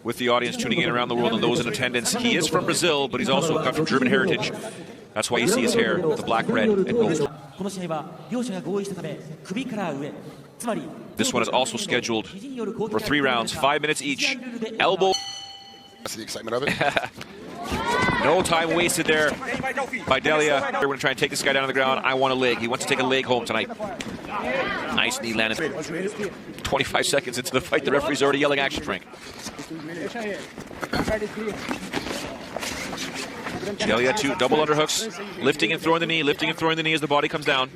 With the audience tuning in around the world and those in attendance, he is from Brazil, but he's also got from German heritage. That's why you see his hair with the black, red, and gold. This one is also scheduled for 3 rounds, 5 minutes each. Elbow. That's the excitement of it. No time wasted there by Delija. We're going to try and take this guy down on the ground. I want a leg. He wants to take a leg home tonight. Nice knee landed. 25 seconds into the fight, the referee's already yelling action, Frank. Delija, 2 double underhooks, lifting and throwing the knee, lifting and throwing the knee as the body comes down.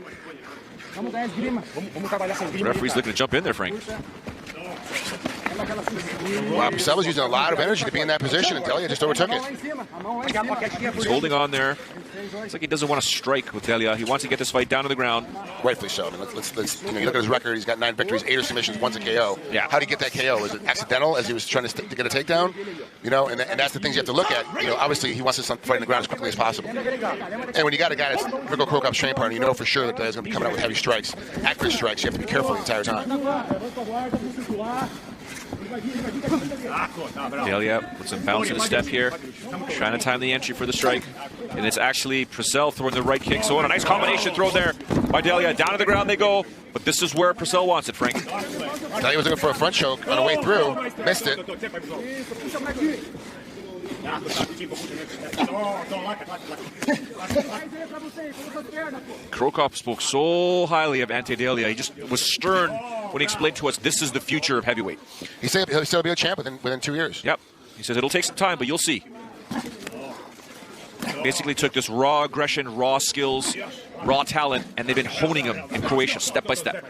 The referee's looking to jump in there, Frank. Wow, Prasel was using a lot of energy to be in that position, and Delija just overtook it. He's holding on there. It's like he doesn't want to strike with Delija. He wants to get this fight down to the ground. Rightfully so. I mean, let's you know, you look at his record. He's got 9 victories, 8 submissions, 1's a KO. Yeah. How did he get that KO? Was it accidental as he was trying to get a takedown? You know, and that's the things you have to look at. You know, obviously he wants to fight on the ground as quickly as possible. And when you got a guy that's Ricardo Prasel training partner, you know for sure that Delija's going to be coming out with heavy strikes, accurate strikes. You have to be careful the entire time. Delija with some bounce in his step here, trying to time the entry for the strike. And it's actually Prasel throwing the right kick. So a nice combination throw there by Delija. Down to the ground they go. But this is where Prasel wants it, Frank. Delija was looking for a front choke on the way through. Missed it. Krokop spoke so highly of Ante Delija. He just was stern when he explained to us this is the future of heavyweight. He said he'll still be a champ within 2 years. Yep. He says it'll take some time, but you'll see. Basically took this raw aggression, raw skills, raw talent, and they've been honing him in Croatia step by step.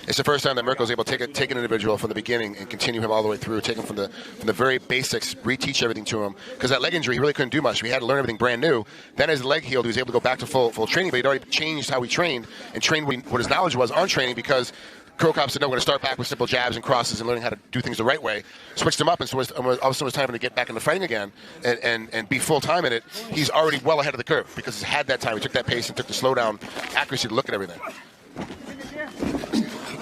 It's the first time that Mirko was able to take an individual from the beginning and continue him all the way through, take him from the very basics, reteach everything to him. Because that leg injury, he really couldn't do much. We had to learn everything brand new. Then as the leg healed, he was able to go back to full training, but he'd already changed how he trained and trained what his knowledge was on training, because Krokop said, no, we're going to start back with simple jabs and crosses and learning how to do things the right way. Switched him up, and so all of a sudden it was time for him to get back into fighting again and be full-time in it. He's already well ahead of the curve because he's had that time. He took that pace and took the slowdown accuracy to look at everything.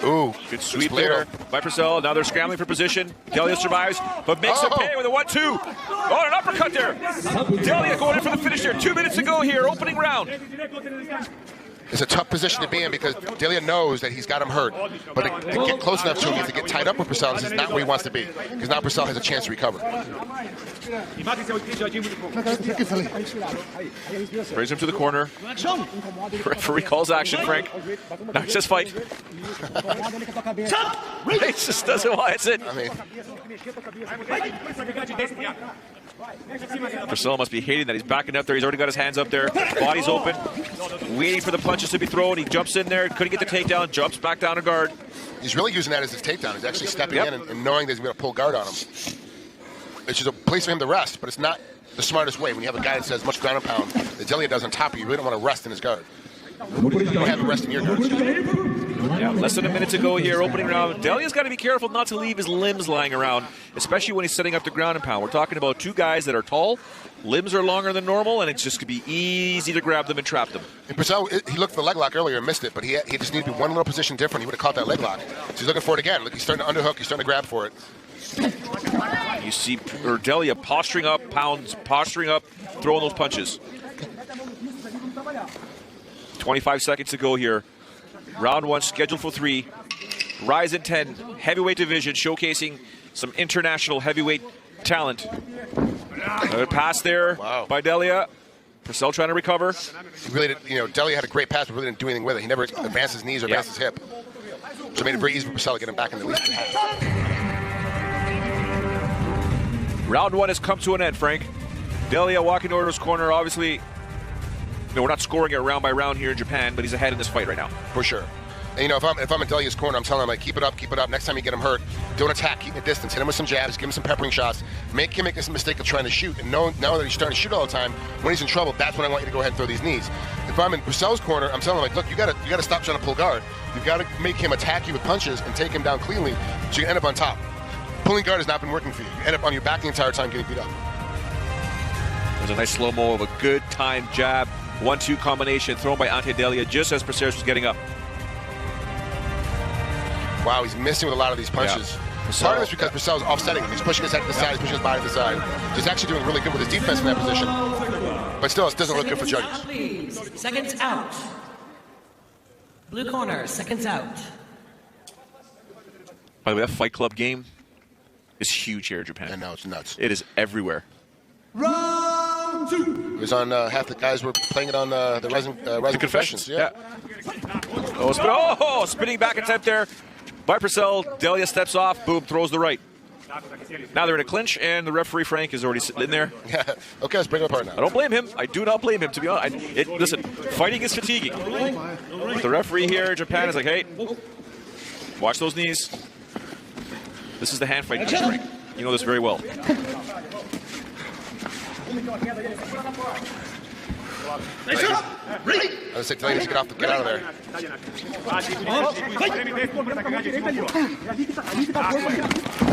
Ooh, good sweep there by Prasel. Now they're scrambling for position. Delija survives, but makes him pay with a 1-2. Oh, an uppercut there. Delija going in for the finish there. 2 minutes to go here, opening round. It's a tough position to be in because Delija knows that he's got him hurt. But to get close enough to him, he has to get tied up with Prasel. This is not where he wants to be, because now Prasel has a chance to recover. Brings him to the corner. Referee calls action, Frank. Now he says fight. He just doesn't want it. I mean, Prasel must be hating that he's backing up there. He's already got his hands up there. Body's open. Waiting for the punches to be thrown. He jumps in there. Couldn't get the takedown. Jumps back down to guard. He's really using that as his takedown. He's actually stepping in and knowing that he's going to pull guard on him. It's just a place for him to rest, but it's not the smartest way. When you have a guy that says much ground and pound that Delija does on top of you, you really don't want to rest in his guard. You don't have him rest in your guard. Yeah, less than a minute to go here, opening round. Delija's got to be careful not to leave his limbs lying around, especially when he's setting up the ground and pound. We're talking about 2 guys that are tall, limbs are longer than normal, and it's just going to be easy to grab them and trap them. And Prasel, he looked for the leg lock earlier and missed it, but he just needed to be one little position different. He would have caught that leg lock. So he's looking for it again. Look, he's starting to underhook. He's starting to grab for it. You see Delija posturing up, pounds, posturing up, throwing those punches. 25 seconds to go here. Round 1 scheduled for 3. RIZIN 10 heavyweight division showcasing some international heavyweight talent. Pass there by Delija. Prasel trying to recover. He really did, Delija had a great pass, but really didn't do anything with it. He never advanced his knees or advanced his hip. So it made it very easy for Prasel to get him back in the least. Round 1 has come to an end, Frank. Delija walking over to his corner. Obviously, we're not scoring it round by round here in Japan, but he's ahead in this fight right now. For sure. And, if I'm in Delija's corner, I'm telling him, like, keep it up. Next time you get him hurt, don't attack, keep him at distance. Hit him with some jabs, give him some peppering shots. Make him make this mistake of trying to shoot. And now that he's starting to shoot all the time, when he's in trouble, that's when I want you to go ahead and throw these knees. If I'm in Prasel's corner, I'm telling him, like, look, you gotta stop trying to pull guard. You've got to make him attack you with punches and take him down cleanly so you end up on top. Pulling guard has not been working for you. You end up on your back the entire time getting beat up. There's There's a nice slow-mo of a good time jab. 1-2 combination thrown by Ante Delija just as Prasel was getting up. Wow, he's missing with a lot of these punches. Yeah. Part of it's because Prasel's offsetting him. He's pushing his head to the side, he's pushing his body to the side. He's actually doing really good with his defense in that position. But still, it doesn't look good for judges. Please, seconds out. Blue corner, seconds out. By the way, that Fight Club game is huge here in Japan. I know, it's nuts. It is everywhere. Round 2. It was on, half the guys were playing it on the RIZIN Confessions. Yeah. Oh, spinning back attempt there by Prasel. Delija steps off, boom, throws the right. Now they're in a clinch, and the referee, Frank, is already sitting in there. Yeah. Okay, let's bring it apart now. I don't blame him. I do not blame him, to be honest. Listen, fighting is fatiguing. But the referee here in Japan is like, hey, watch those knees. This is the hand fight. Frank. You know this very well. I was saying, Delija, get out of there.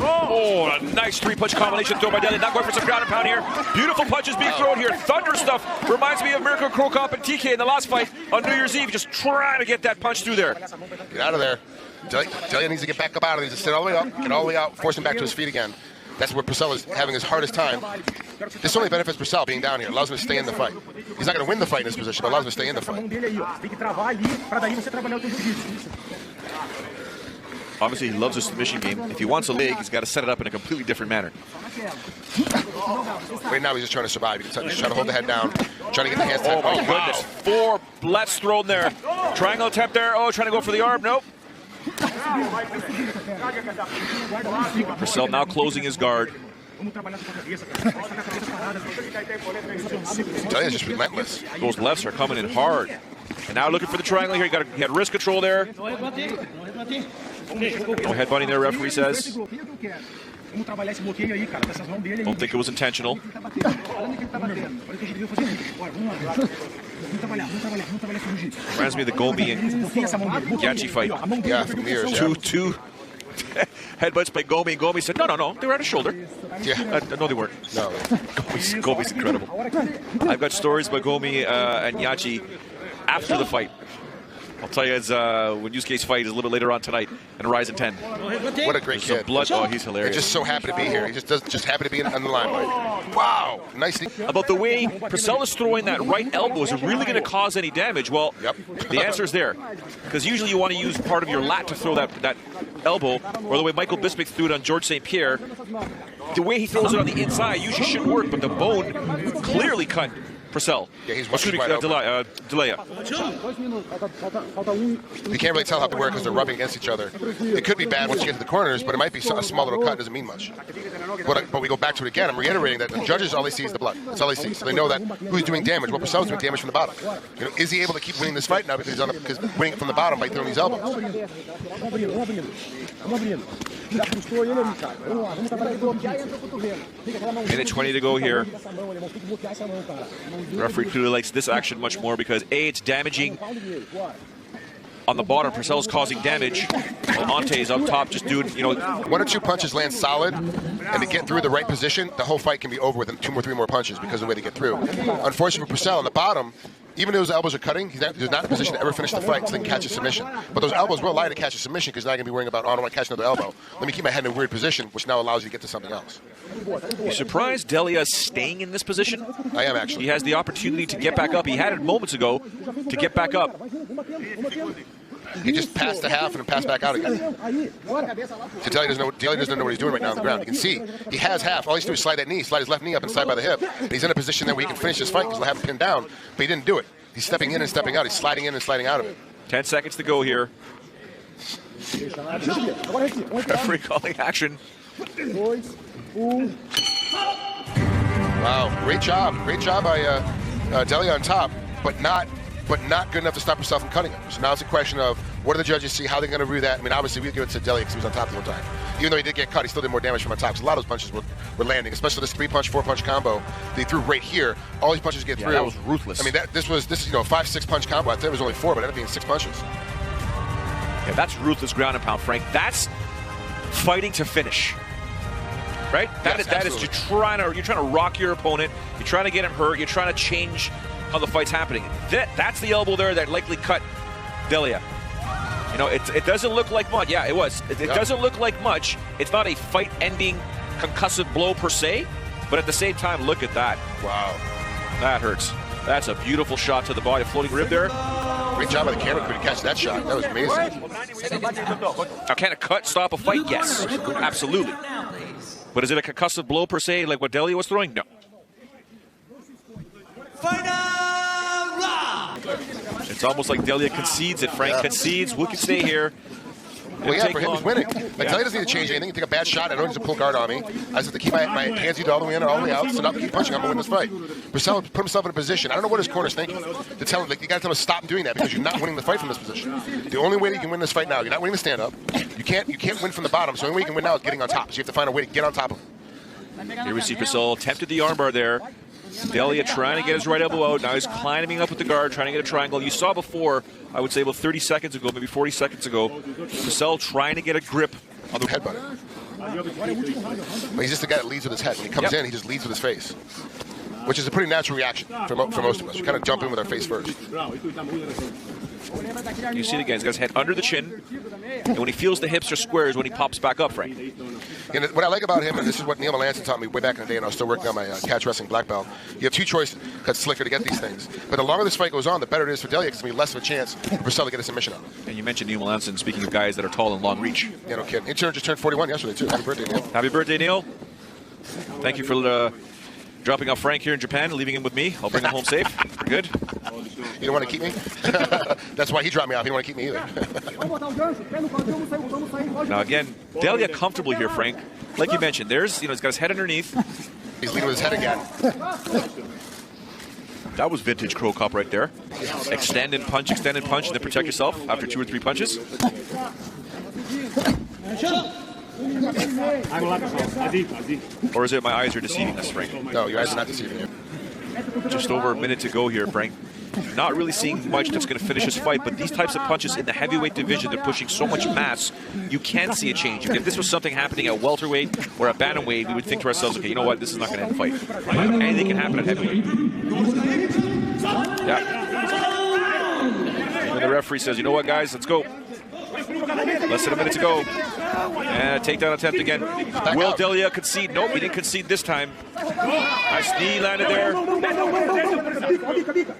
Oh, a nice three-punch combination thrown by Delija. Not going for some ground and pound here. Beautiful punches being thrown here. Thunder stuff. Reminds me of Mirko Cro Cop and TK in the last fight on New Year's Eve. Just trying to get that punch through there. Get out of there. Delija needs to get back up out of there. Just sit all the way up, get all the way out, force him back to his feet again. That's where Prasel is having his hardest time. This only benefits Prasel being down here. It allows him to stay in the fight. He's not going to win the fight in this position, but allows him to stay in the fight. Obviously, he loves a submission game. If he wants a leg, he's got to set it up in a completely different manner. Right now, he's just trying to survive. He's trying to hold the head down, trying to get the hands tight. Oh, my goodness. 4 lefts thrown there. Triangle attempt there. Oh, trying to go for the arm. Nope. Prasel now closing his guard. Delija's just relentless. Those lefts are coming in hard. And now looking for the triangle here. He had wrist control there. No headbutting there, referee says. Don't think it was intentional. Reminds me of the Gomi and Yachi fight. Yeah, from years. Two headbutts by Gomi, and Gomi said, no, they were at his shoulder. Yeah. No, they weren't. No. Gomi's incredible. I've got stories by Gomi and Yachi after the fight. I'll tell you as when Yusuke's fight is a little later on tonight in RIZIN 10. What a great kid. Blood. Oh, he's hilarious. He's just so happy to be here. He just happy to be on the limelight. Wow. Nice. About the way Prasel is throwing that right elbow, is it really going to cause any damage? Well, the answer is there. Because usually you want to use part of your lat to throw that elbow, or the way Michael Bisping threw it on George St. Pierre. The way he throws it on the inside usually shouldn't work, but the bone clearly cut Prasel. Yeah, he's Delija. You can't really tell how they work because they're rubbing against each other. It could be bad once you get to the corners, but it might be a small little cut. It doesn't mean much. But we go back to it again. I'm reiterating that the judges, all they see is the blood. That's all they see. So they know that who's doing damage. Well, Prasel's doing damage from the bottom. You know, is he able to keep winning this fight now because he's winning it from the bottom by throwing these elbows? Minute 20 to go here. The referee clearly likes this action much more because A, it's damaging on the bottom. Prasel's causing damage. While Ante is up top just doing, 1 or 2 punches land solid, and to get through the right position, the whole fight can be over within 2 or 3 more punches because of the way they get through. Unfortunately for Prasel, on the bottom, even though his elbows are cutting, he's not in a position to ever finish the fight so they can catch a submission. But those elbows will lie to catch a submission because now you're going to be worrying about, I don't want to catch another elbow. Let me keep my head in a weird position, which now allows you to get to something else. You surprised Delija is staying in this position? I am, actually. He has the opportunity to get back up. He had it moments ago to get back up. He just passed the half and then passed back out again. So Delija doesn't know what he's doing right now on the ground. You can see he has half. All he has to do is slide that knee, slide his left knee up and slide by the hip. And he's in a position there where he can finish this fight because they'll have him pinned down, but he didn't do it. He's stepping in and stepping out. He's sliding in and sliding out of it. 10 seconds to go here. Referee calling action. Wow, great job by Delija on top, but not good enough to stop himself from cutting him. So now it's a question of what do the judges see, how they're going to review that. I mean, obviously we give it to Delija because he was on top the whole time. Even though he did get cut, he still did more damage from on top. So a lot of those punches were landing, especially this 3-punch, 4-punch combo they threw right here. All these punches get through. That was ruthless. I mean, this is a 5-6 punch combo. I thought it was only 4, but it ended up being 6 punches. Yeah, that's ruthless ground and pound, Frank. That's fighting to finish. right? That Yes, is you're trying to rock your opponent. You're trying to get him hurt. You're trying to change how the fight's happening. That's the elbow there that likely cut Delija. You know, it doesn't look like much. Yeah, it was. It doesn't look like much. It's not a fight-ending concussive blow per se, but at the same time, look at that. Wow. That hurts. That's a beautiful shot to the body, floating rib there. Great job by the camera crew to catch that shot. That was amazing. Now, can a cut stop a fight? Yes, absolutely. But is it a concussive blow per se, like what Delija was throwing? No. It's almost like Delija concedes it. Frank concedes. We can stay here. Well, yeah, for him, he's winning. Like, Delija doesn't need to change anything. Take a bad shot. I don't need to pull guard on me. I just have to keep my hands either all the way in or all the way out. So not to keep punching. I'm going to win this fight. Prasel put himself in a position. I don't know what his corner's thinking. To tell him, like, you got to tell him to stop doing that because you're not winning the fight from this position. The only way that you can win this fight now, you're not winning the stand-up. You can't win from the bottom. So the only way you can win now is getting on top. So you have to find a way to get on top of him. Here we see Prasel attempted the armbar there. Delija trying to get his right elbow out. Now he's climbing up with the guard, trying to get a triangle. You saw before, I would say about 30 seconds ago, maybe 40 seconds ago, Prasel trying to get a grip on the headbutt. But he's just the guy that leads with his head. When he comes in, he just leads with his face, which is a pretty natural reaction for most of us. We kind of jump in with our face first. You see it again. He's got his head under the chin, and when he feels the hips are squares, when he pops back up, Frank. And what I like about him, and this is what Neil Melanson taught me way back in the day, and I was still working on my catch wrestling black belt. You have two choices. That's slicker to get these things. But the longer this fight goes on, the better it is for Delija because it's going to be less of a chance for Prasel to get a submission on him. And you mentioned Neil Melanson, speaking of guys that are tall and long reach. Yeah, no kidding. He just turned 41 yesterday, too. Happy birthday, Neil. Happy birthday, Neil. Thank you for dropping off Frank here in Japan, leaving him with me. I'll bring him home safe. Good. You don't want to keep me? That's why he dropped me off. He don't want to keep me either. Now again, Delija comfortable here, Frank. Like you mentioned, he's got his head underneath. He's leading with his head again. That was vintage Crow Cop right there. Extend and punch, and then protect yourself after 2 or 3 punches. Or is it my eyes are deceiving us, Frank? No, your eyes are not deceiving you. Just over a minute to go here, Frank. Not really seeing much that's going to finish this fight, but these types of punches in the heavyweight division, they're pushing so much mass, you can see a change. If this was something happening at welterweight or at bantamweight, we would think to ourselves, okay, you know what, this is not going to end the fight. Anything can happen at heavyweight. Yeah. And the referee says, you know what, guys, let's go. Less than a minute to go. And a takedown attempt again. Will Delija concede? Nope, he didn't concede this time. Nice knee landed there.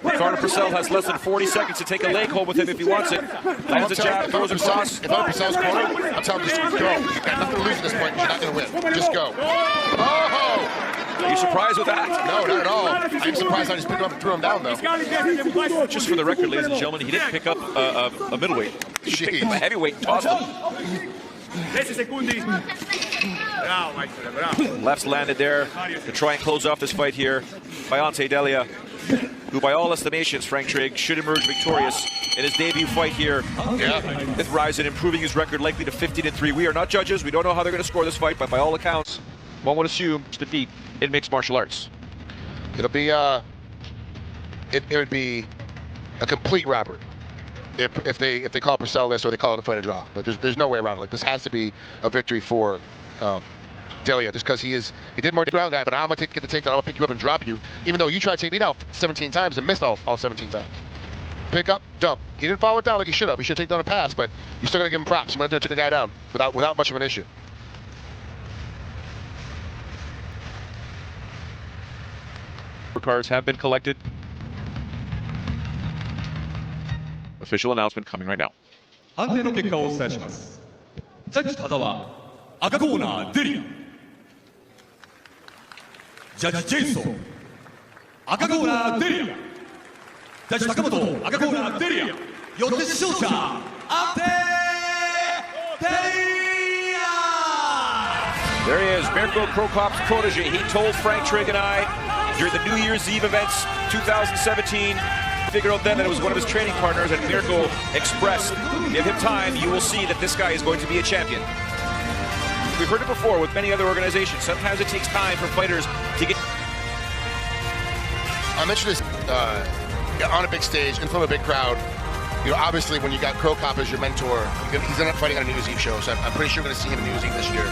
Ricardo Prasel has less than 40 seconds to take a leg hold with him if he wants it. Lands a jab, throws across. If I'm Prasel's corner, I'm telling him just go. You've got nothing to lose at this point. You're not going to win. Just go. Oh! Are you surprised with that? No, not at all. I'm surprised I just picked him up and threw him down, though. Just for the record, ladies and gentlemen, he didn't pick up a middleweight. He picked up a heavyweight and tossed him. Lefts landed there to try and close off this fight here by Ante Delija, who by all estimations, Frank Trigg, should emerge victorious in his debut fight here with RIZIN, improving his record likely to 15-3. We are not judges. We don't know how they're going to score this fight, but by all accounts, one would assume defeat in mixed martial arts. It'll be it would be a complete robbery if they call Prasel this or they call it a fight a draw. But there's no way around it. Like, this has to be a victory for Delija, just because he did more ground guy. But I'm gonna get the takedown. I'm gonna pick you up and drop you, even though you tried to take me down 17 times and missed all 17 times. Pick up, dump. He didn't follow it down like he should have. He should take down a pass, but you still gotta give him props. You might have to take the guy down without much of an issue. Cards have been collected. Official announcement coming right now. 判定の結果をお伝えします。ジャッジ多田は赤コーナーデリア。ジャッジジェイソン赤コーナーデリア。ジャッジ高本赤コーナーデリア。よって勝者アンテデリア。 There he is, Mirko Krokop's protege. He told Frank Trigg and I during the New Year's Eve events 2017. Figured out then that it was one of his training partners, and Mirko expressed, give him time, you will see that this guy is going to be a champion. We've heard it before with many other organizations. Sometimes it takes time for fighters to get... I mentioned this on a big stage, in front of a big crowd. You know, obviously, when you got Crow Cop as your mentor, he's ended up fighting on a New Year's Eve show, so I'm pretty sure we're going to see him in New Year's Eve this year.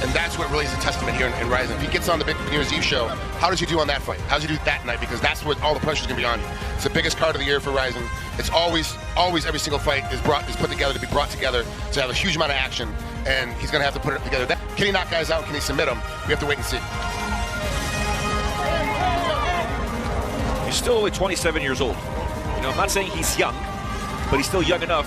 And that's what really is a testament here in RIZIN. If he gets on the big New Year's Eve show, how does he do on that fight? How does he do that night? Because that's what all the pressure is going to be on you. It's the biggest card of the year for RIZIN. It's always every single fight is put together to be brought together to have a huge amount of action, and he's going to have to put it together. Can he knock guys out? Can he submit them? We have to wait and see. He's still only 27 years old. You know, I'm not saying he's young, but he's still young enough.